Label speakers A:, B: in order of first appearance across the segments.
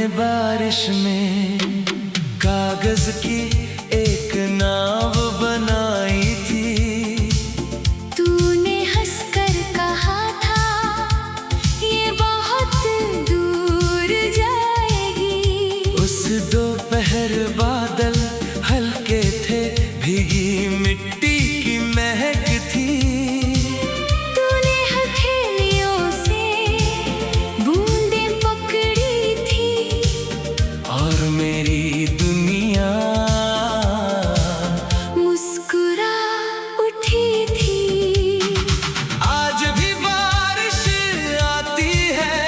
A: बारिश में कागज की एक नाव बनाई थी।
B: तूने हंसकर कहा था ये बहुत दूर जाएगी।
A: उस दोपहर बादल हल्के थे, भीगी मिट्टी की महक थी।
B: तूने हथेलियों से बूंदें पकड़ी थी
A: और मेरी दुनिया
B: मुस्कुरा उठी थी।
A: आज भी बारिश आती है,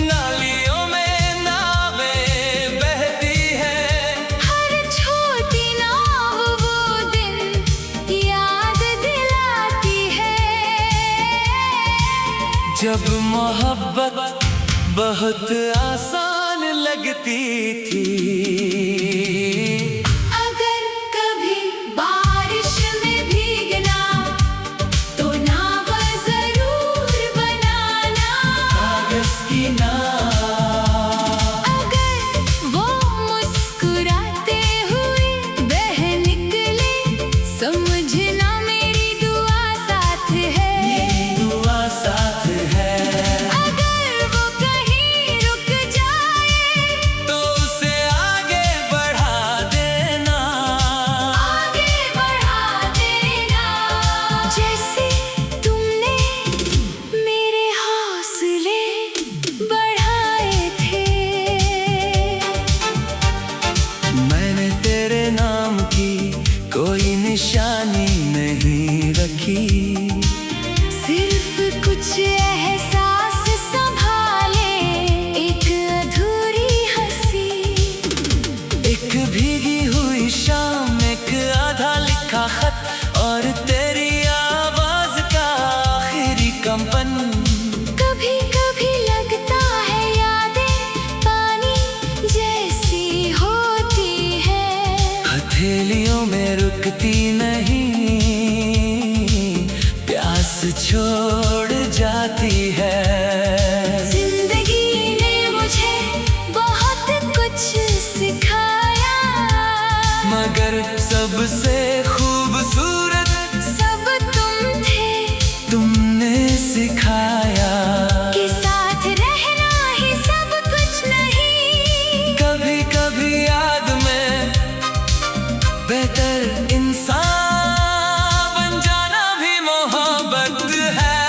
A: नालियों में नावें बहती है।
B: हर छोटी नाव वो दिन याद दिलाती है।
A: जब मोहब्बत बहुत आसान लगती थी।
B: अगर कभी बारिश में भीगना तो नाव जरूर बनाना।
A: कागज की नाव,
B: अगर वो मुस्कुराते हुए बह निकले, समझना मेरी दुआ साथ है।
A: दुआ साथ है।
B: अगर वो कहीं रुक जाए
A: तो उसे आगे बढ़ा देना।
B: आगे बढ़ा देना। जैसे तुमने मेरे हौसले बढ़ाए थे।
A: मैंने तेरे नाम की कोई निशानी नहीं रखी।
B: सिर्फ कुछ एहसास संभाले, एक अधूरी हंसी।
A: एक भीगी हुई शाम, एक आधा लिखा खत और तेरी आवाज का आखिरी कंपन।
B: कभी कभी लगता है यादें पानी जैसी होती है।
A: हथेलियों में रुकती नहीं, प्यास छोड़ जाती है।
B: जिंदगी ने मुझे बहुत कुछ सिखाया,
A: मगर सबसे खूबसूरत
B: सब तुम थे।
A: तुमने सिखाया।
B: कि साथ रहना ही सब कुछ नहीं।
A: कभी कभी याद में बेहतर इंसान बन जाना भी मोहब्बत है।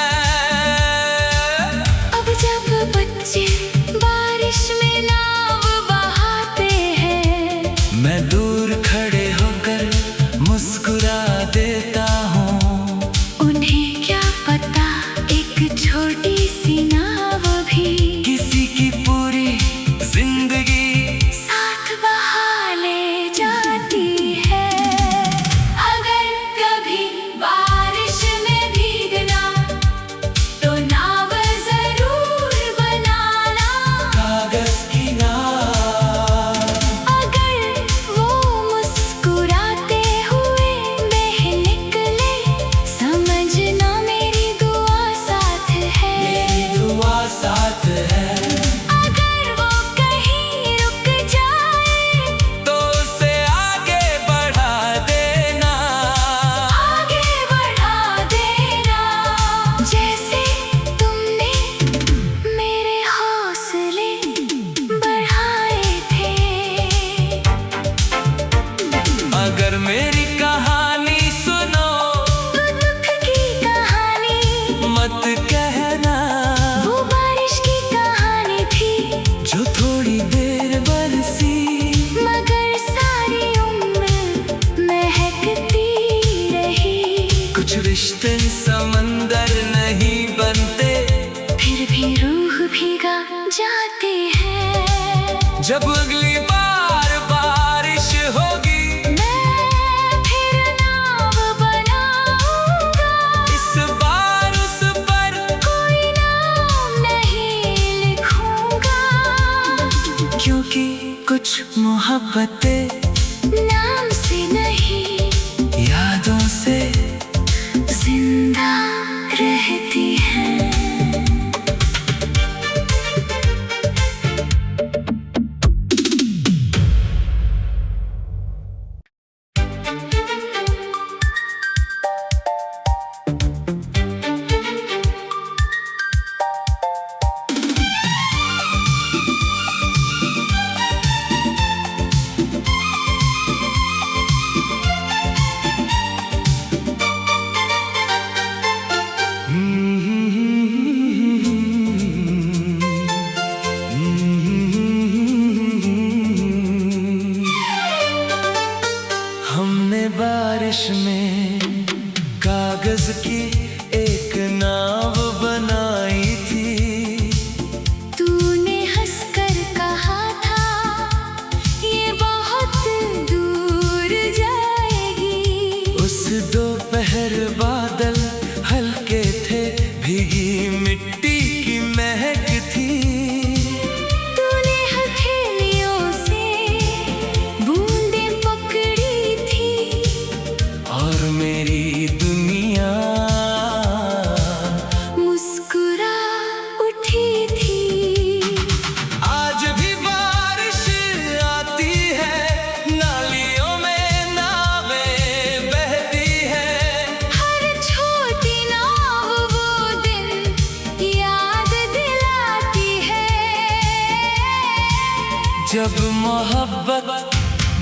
B: अब जब बच्चे बारिश में नाव बहाते हैं,
A: मैं दूर खड़े होकर मुस्कुरा देता हूँ।
B: उन्हें क्या पता एक छोटी सी नाव भी
A: किसी की पूरी जिंदगी
B: साथ बहा ले जाती है। अगर कभी बारिश में भीगना तो नाव जरूर बनाना।
A: कागज की नाव,
B: अगर वो मुस्कुराते हुए बह निकले, समझना मेरी दुआ साथ है।
A: दुआ साथ है।
B: अगर वो कहीं रुक जाए
A: तो उसे आगे बढ़ा देना।
B: आगे बढ़ा देना। जैसे तुमने मेरे हौसले बढ़ाए थे।
A: अगर मेरी कहानी सुनो
B: वो दुख की कहानी,
A: मत कहना।
B: वो बारिश की कहानी थी,
A: जो थोड़ी देर बरसी,
B: मगर सारी उम्र महकती रही।
A: कुछ रिश्ते समंदर नहीं बनते,
B: फिर भी रूह भीगा जाते हैं।
A: जब अगली बार बारिश होगी
B: मैं फिर नाव बनाऊंगा।
A: इस बार उस पर
B: कोई नाम नहीं लिखूंगा,
A: क्योंकि कुछ मोहब्बतें
B: नाम से नहीं
A: यादों से
B: जिंदा रहती है।
A: जब मोहब्बत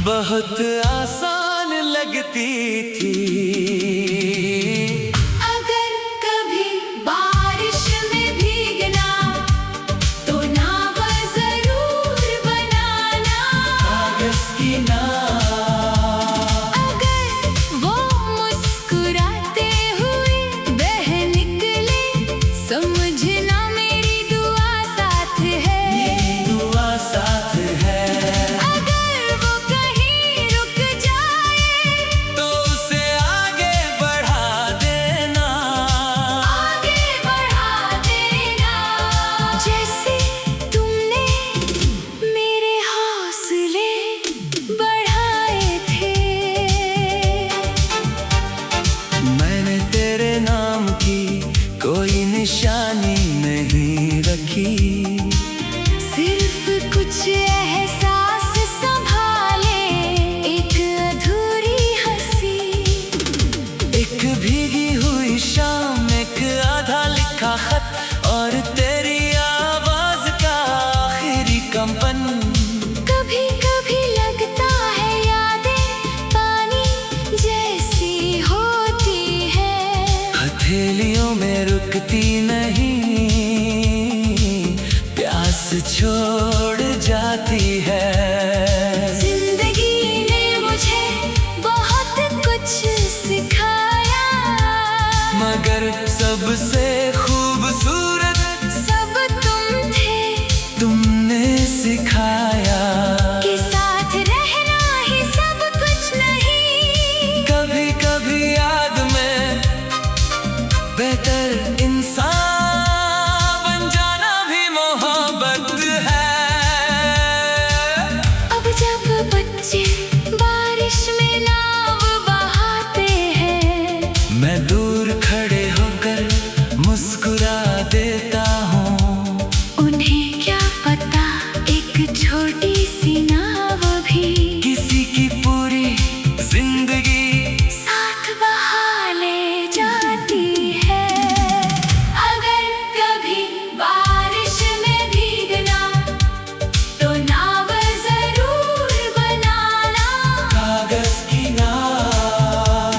A: बहुत आसान लगती थी।
B: अगर कभी बारिश में भीगना तो नाव जरूर बनाना।
A: कागज की नाव।
B: अगर वो मुस्कुराते हुए बह निकले, समझना मेरी दुआ साथ है।
A: मेरी दुआ साथ है।
B: अगर वो कहीं रुक जाए
A: तो उसे आगे बढ़ा देना।
B: आगे बढ़ा देना। जैसे तुमने मेरे हौसले बढ़ाए थे।
A: मैंने तेरे नाम की कोई निशानी नहीं रखी।
B: सिर्फ कुछ एहसास संभाले, एक अधूरी हंसी।
A: एक भीगी हुई शाम, एक आधा लिखा खत और तेरी आवाज का आखिरी कंपन।
B: कभी कभी लगता है यादें पानी जैसी होती है।
A: हथेलियों में रुकती नहीं, प्यास छोड़ जाती है।
B: जिंदगी ने मुझे बहुत कुछ सिखाया,
A: मगर सबसे खूबसूरत
B: सब तुम थे।
A: तुमने सिखाया।
B: कि साथ रहना ही सब कुछ नहीं।
A: कभी कभी याद में बेहतर इंसान बन जाना भी मोहब्बत है।
B: अब जब बच्चे बारिश में नाव बहाते हैं,
A: मैं दूर खड़े होकर मुस्कुरा देता हूँ।
B: उन्हें क्या पता एक छोटी सी नाव भी
A: किसी की पूरी जिंदगी
B: साथ बहा ले जाती है। अगर कभी बारिश में भीगना तो नाव जरूर बनाना।
A: कागज की नाव।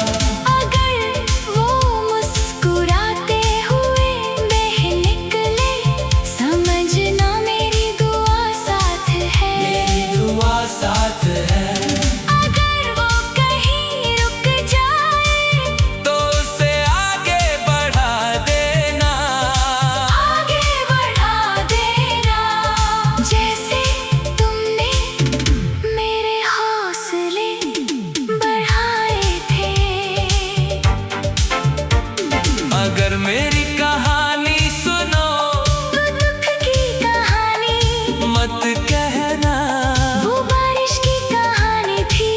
B: अगर वो मुस्कुराते हुए बह निकले, समझना मेरी दुआ साथ है।
A: मेरी दुआ साथ है।
B: अगर वो कहीं रुक जाए
A: तो उसे आगे बढ़ा देना।
B: आगे बढ़ा देना। जैसे तुमने मेरे हौसले बढ़ाए थे।
A: अगर मेरी कहानी सुनो
B: वो दुख की कहानी,
A: मत कहना
B: वो बारिश की कहानी थी।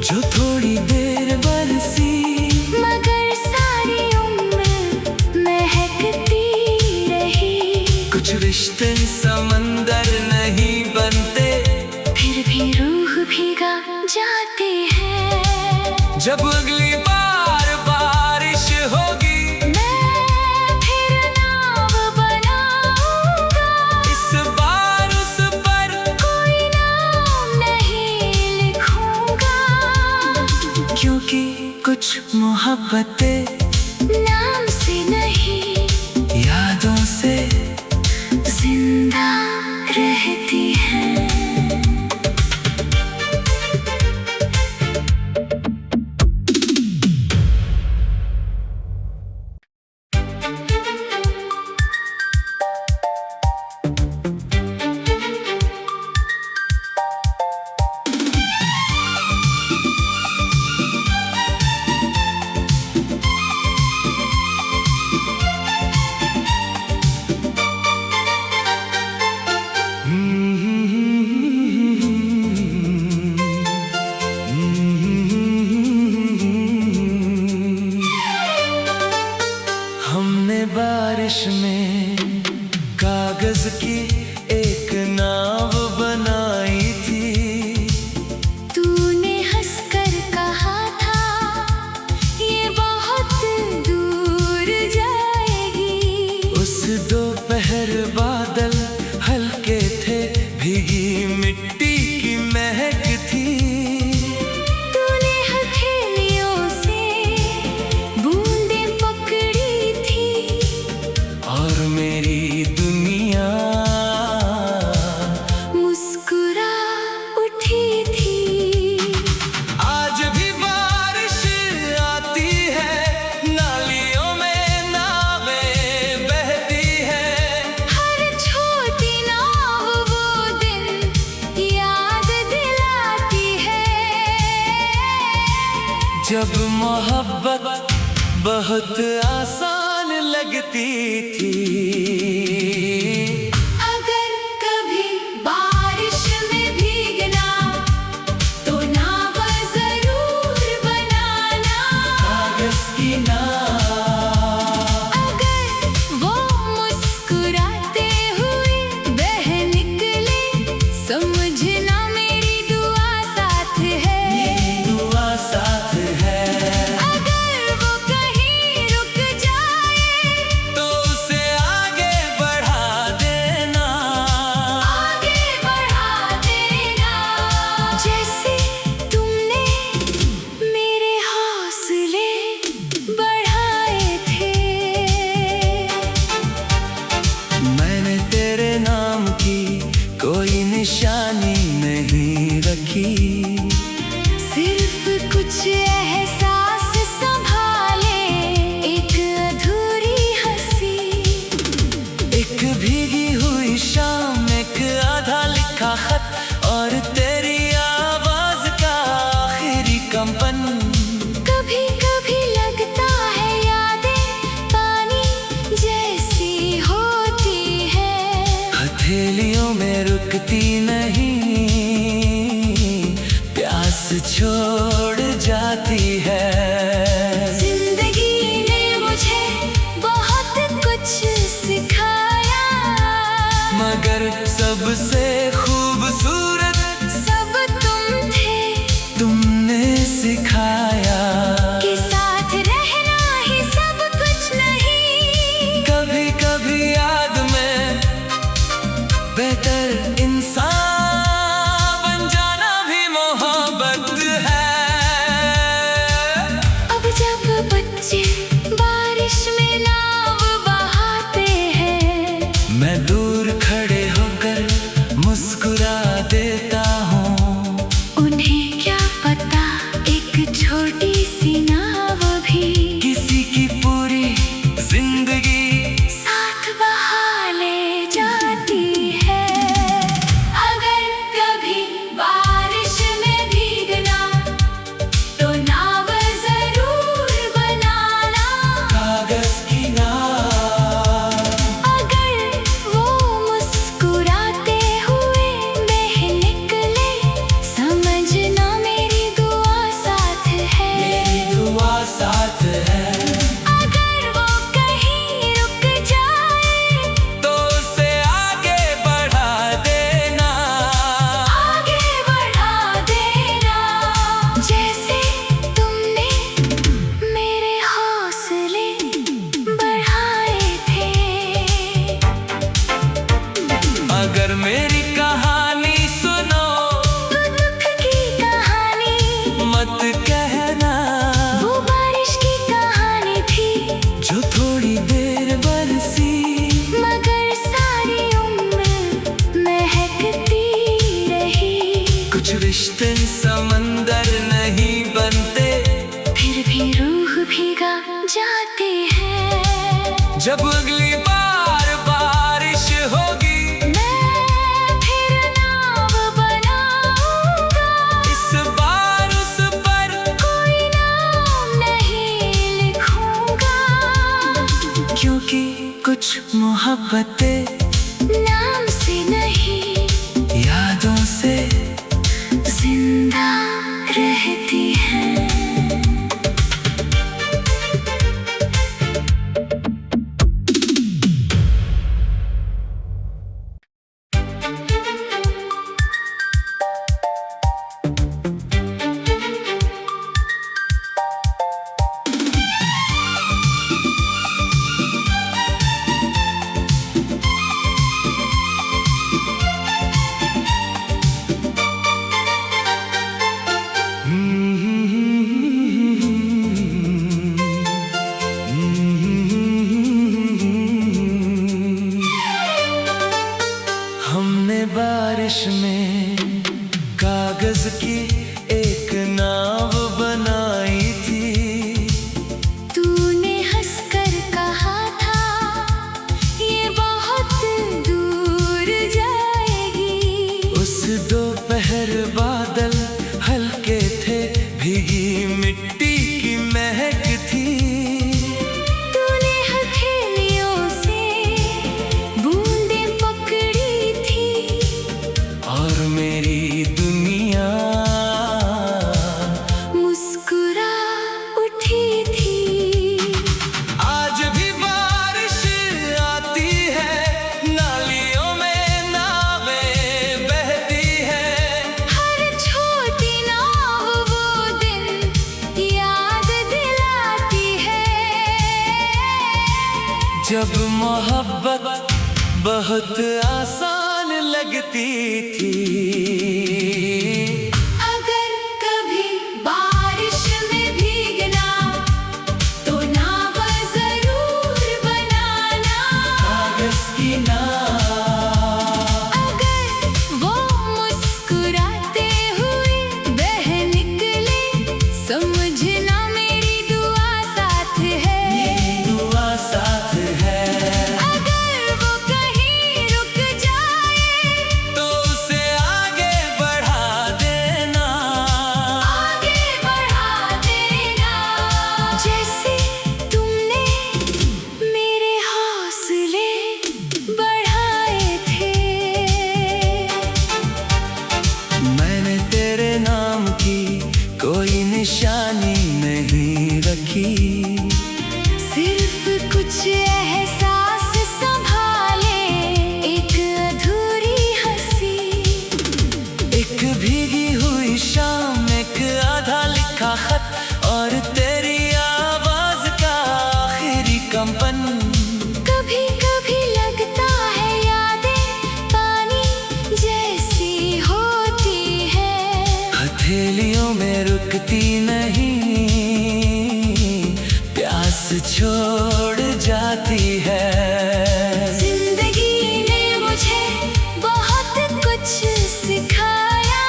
A: जो थोड़ी देर बरसी,
B: मगर सारी उम्र महकती रही।
A: कुछ रिश्ते समंदर नहीं बनते,
B: फिर भी रूह भीगा जाते हैं।
A: जब अगली बार बारिश होगी
B: मैं फिर नाव बनाऊंगा।
A: इस बार उस पर
B: कोई नाम नहीं लिखूंगा,
A: क्योंकि कुछ मोहब्बतें
B: नाम से नहीं
A: यादों से
B: जिंदा रहती है।
A: जब मोहब्बत बहुत आसान लगती थी।
B: अगर कभी बारिश में भीगना तो नाव जरूर बनाना,
A: कागज की नाव।
B: अगर वो मुस्कुराते हुए बह निकले, समझना मेरी दुआ साथ है।
A: मेरी दुआ साथ है।
B: अगर वो कहीं रुक जाए
A: तो उसे आगे बढ़ा देना।
B: आगे बढ़ा देना। जैसे तुमने मेरे हौसले बढ़ाए थे।
A: मैंने तेरे नाम की कोई निशानी नहीं रखी।
B: सिर्फ कुछ एहसास संभाले, एक अधूरी हंसी।
A: एक भीगी हुई शाम, एक आधा लिखा खत और तेरी आवाज का आखिरी कंपन।
B: कभी कभी लगता है यादें पानी जैसी होती है,
A: हथेलियों में रुकती नहीं, प्यास छोड़ जाती है।
B: जिंदगी ने मुझे बहुत कुछ सिखाया,
A: मगर सबसे खूबसूरत
B: सब तुम थे।
A: तुमने सिखाया।
B: कि साथ रहना ही सब कुछ नहीं,
A: कभी कभी याद में बेहतर इंसान बन जाना भी मोहब्बत है।
B: अब जब बच्चे बारिश में नाव बहाते हैं,
A: मैं दूर खड़े होकर मुस्कुरा देता हूँ।
B: उन्हें क्या पता एक छोटी सी नाव भी
A: किसी की पूरी जिंदगी
B: साथ बहा ले जाती है। अगर कभी बारिश में भीगना तो नाव जरूर बनाना,
A: कागज की नाव।
B: अगर वो मुस्कुराते हुए बह निकले, समझना मेरी दुआ साथ है।
A: मेरी दुआ साथ है।
B: अगर वो कहीं रुक जाए
A: तो उसे आगे बढ़ा देना।
B: आगे बढ़ा देना। जैसे तुमने मेरे हौसले बढ़ाए थे।
A: अगर मेरी कहानी सुनो
B: वो दुख की कहानी,
A: मत कहना,
B: वो बारिश की कहानी थी,
A: जो थोड़ी देर बरसी
B: मगर सारी उम्र महकती रही।
A: कुछ रिश्ते समंदर नहीं बनते,
B: फिर भी रूह भीगा जाते हैं।
A: जब अगली बार बारिश होगी
B: मैं फिर नाव बनाऊंगा,
A: इस बार उस पर
B: कोई नाम नहीं लिखूंगा,
A: क्योंकि कुछ मोहब्बतें
B: नाम से नहीं
A: यादों से
B: जिंदा रहती है।
A: हमने बारिश में कागज की एक नाव बनाई थी।
B: तूने हंसकर कहा था ये बहुत दूर जाएगी।
A: उस दोपहर बादल हल्के थे, भीगी मिट्टी मेरी दुनिया
B: मुस्कुरा उठी थी।
A: आज भी बारिश आती है, नालियों में नावें बहती है।
B: हर छोटी नाव वो दिन याद दिलाती है।
A: जब मोहब्बत बहुत आसान लगती थी।
B: अगर कभी बारिश में भीगना तो नाव जरूर बनाना।
A: कागज की नाव।
B: अगर वो मुस्कुराते हुए बह निकले, समझना मेरी दुआ साथ है।
A: मेरी दुआ साथ है।
B: अगर वो कहीं रुक जाए
A: तो उसे आगे बढ़ा देना।
B: आगे बढ़ा देना। जैसे तुमने मेरे हौसले बढ़ाए थे।
A: मैंने तेरे नाम की कोई निशानी नहीं रखी।
B: सिर्फ कुछ एहसास संभाले, एक अधूरी हंसी।
A: एक भीगी हुई शाम, एक आधा लिखा खत और तेरी आवाज का आखिरी कंपन।
B: कभी कभी लगता है यादें पानी जैसी होती है।
A: हथेलियों में रुकती नहीं, प्यास छोड़ जाती है।
B: जिंदगी ने मुझे बहुत कुछ सिखाया,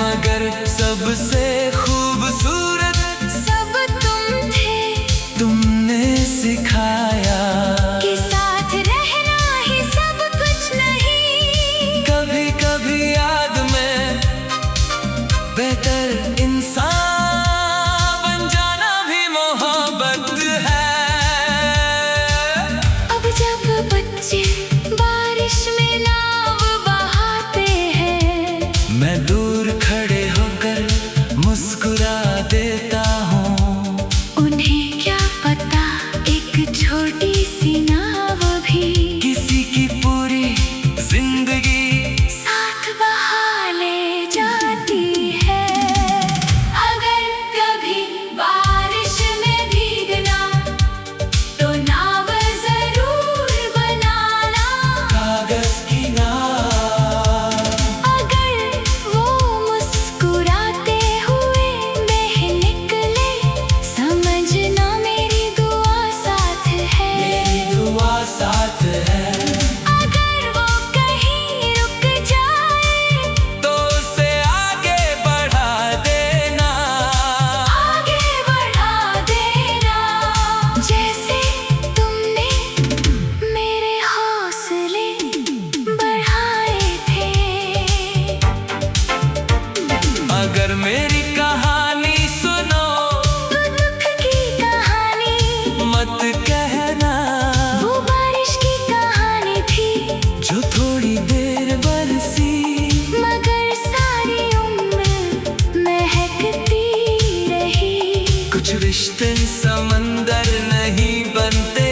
A: मगर सबसे खूबसूरत
B: सब तुम थे।
A: तुमने सिखाया।
B: कि साथ रहना ही सब कुछ नहीं।
A: कभी कभी याद में बेहतर इंसान बन जाना भी मोहब्बत है।
B: अब जब बच्चे बारिश में नाव बहाते हैं,
A: मैं दूर खड़े होकर मुस्कुरा देता हूँ।
B: उन्हें क्या पता एक छोटी सी नाव भी
A: किसी की पूरी जिंदगी
B: साथ बहा ले जाती है। अगर कभी बारिश में भीगना तो नाव जरूर बनाना।
A: कागज की नाव।
B: अगर वो मुस्कुराते हुए बह निकले, समझना मेरी दुआ साथ है।
A: मेरी दुआ साथ है।
B: अगर वो कहीं रुक जाए
A: तो उसे आगे बढ़ा देना।
B: आगे बढ़ा देना। जैसे तुमने मेरे हौसले बढ़ाए थे।
A: अगर मेरी कहानी सुनो
B: वो दुख की कहानी,
A: मत कहना।
B: वो बारिश की कहानी थी।
A: जो थोड़ी देर बरसी,
B: मगर सारी उम्र महकती रही।
A: कुछ रिश्ते समंदर नहीं बनते।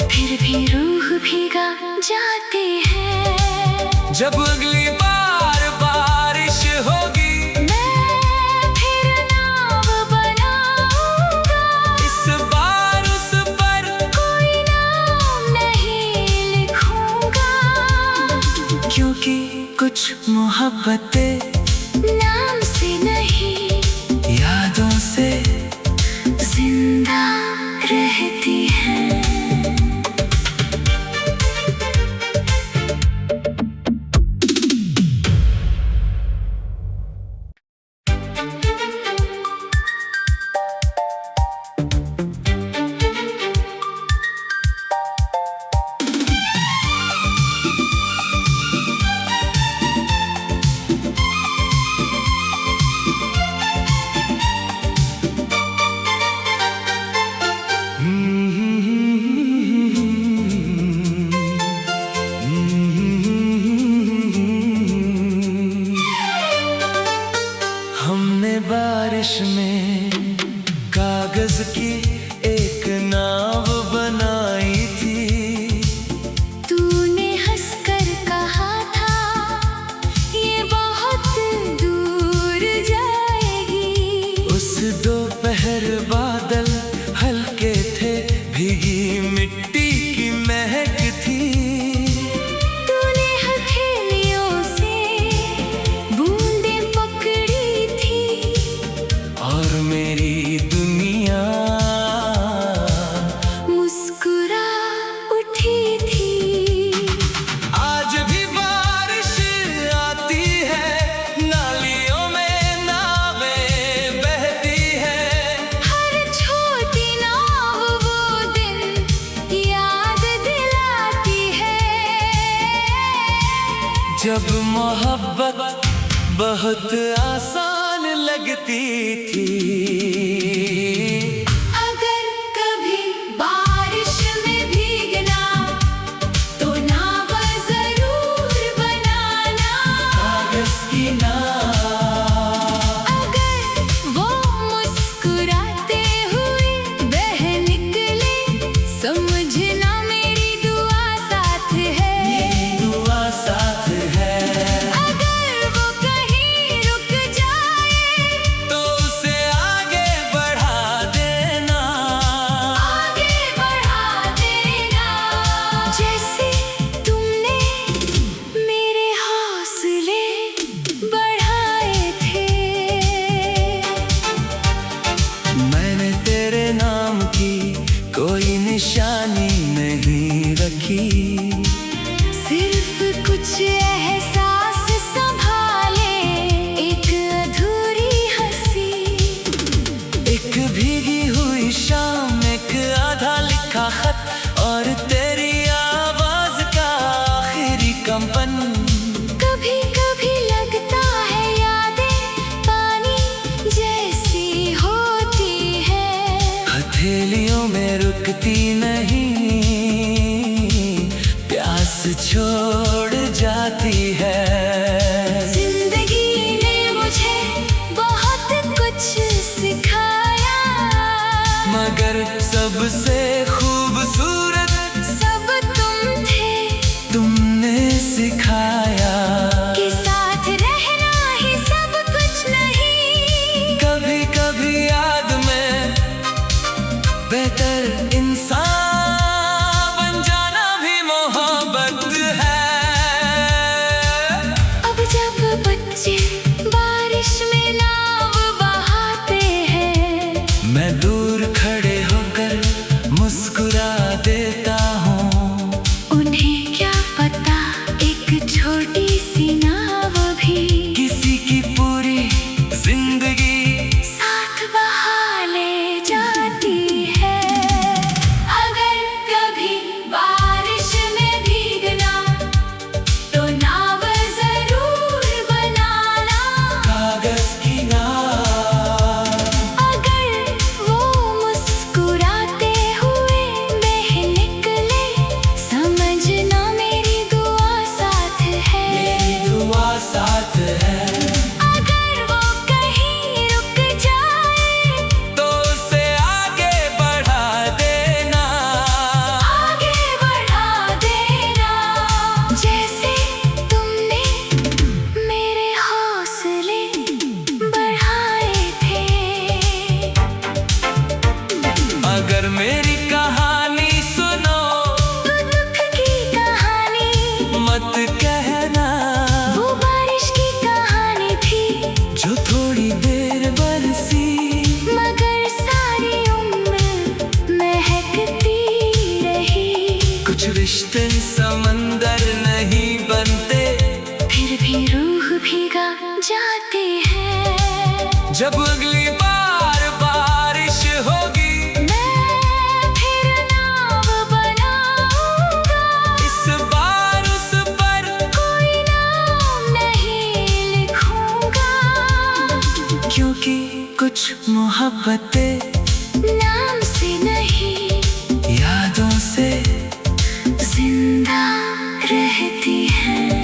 B: फिर भी रूह भीगा जाते हैं।
A: जब अगली बार बारिश होगी,
B: मैं फिर नाव बनाऊंगा।
A: इस बार उस पर
B: कोई नाम नहीं लिखूंगा,
A: क्योंकि कुछ मोहब्बतें
B: नाम से नहीं
A: यादों से
B: जिंदा रहती हैं।
A: बारिश में कागज की एक नाव बनाई थी।
B: तूने हंसकर कहा था ये बहुत दूर जाएगी।
A: उस दोपहर बादल हल्के थे, भीगी मिट्टी की महक थी।
B: तूने हथेलियों से बूंदें पकड़ी थी
A: और मेरी दुनिया
B: मुस्कुरा उठी थी।
A: आज भी बारिश आती है, नालियों में नावें बहती है।
B: हर छोटी नाव वो दिन याद दिलाती है।
A: जब मोहब्बत बहुत आसान लगती थी।
B: अगर कभी बारिश में भीगना तो नाव जरूर बनाना।
A: कागज की नाव,
B: अगर वो मुस्कुराते हुए बह निकले, समझना मेरी दुआ साथ है।
A: दुआ साथ है।
B: अगर वो कहीं रुक जाए
A: तो उसे आगे बढ़ा देना।
B: आगे बढ़ा देना। जैसे तुमने मेरे हौसले बढ़ाए थे।
A: मैंने तेरे नाम की कोई निशानी नहीं रखी।
B: सिर्फ कुछ एहसास संभाले, एक अधूरी हंसी।
A: एक भीगी हुई शाम, एक आधा लिखा खत और तेरी आवाज का आखिरी कंपन।
B: कभी कभी लगता है यादें पानी जैसी होती है।
A: हथेलियों में रुकती नहीं, प्यास छोड़ जाती है।
B: जिंदगी ने मुझे बहुत कुछ सिखाया,
A: मगर सबसे खूबसूरत
B: सब तुम थे।
A: तुमने सिखाया।
B: कि साथ रहना ही सब कुछ नहीं।
A: कभी कभी याद में बेहतर इंसान बन जाना भी मोहब्बत है।
B: अब जब बच्चे बारिश में नाव बहाते हैं,
A: मैं दूर खड़े होकर मुस्कुरा देता हूँ।
B: उन्हें क्या पता एक छोटी सी नाव भी
A: किसी की पूरी जिंदगी
B: साथ बहा ले जाती है। अगर कभी बारिश में भीगना तो नाव जरूर बनाना।
A: कागज की नाव,
B: अगर वो मुस्कुराते हुए बह निकले, समझना मेरी दुआ साथ है।
A: दुआ साथ है।
B: अगर वो कहीं रुक जाए
A: तो उसे आगे बढ़ा देना।
B: आगे बढ़ा देना। जैसे तुमने मेरे हौसले बढ़ाए थे।
A: अगर मेरी कहानी सुनो
B: वो दुख की कहानी,
A: मत कहना।
B: वो बारिश की कहानी थी,
A: जो थोड़ी देर बरसी,
B: मगर सारी उम्र महकती रही।
A: कुछ रिश्ते समंदर नहीं बनते,
B: फिर भी रूह भीगा जाते हैं।
A: जब अगली बार बारिश होगी
B: मैं फिर नाव बनाऊंगा।
A: इस बार उस पर
B: कोई नाम नहीं लिखूंगा,
A: क्योंकि कुछ मोहब्बतें
B: नाम से नहीं
A: यादों से
B: जिंदा रहती है।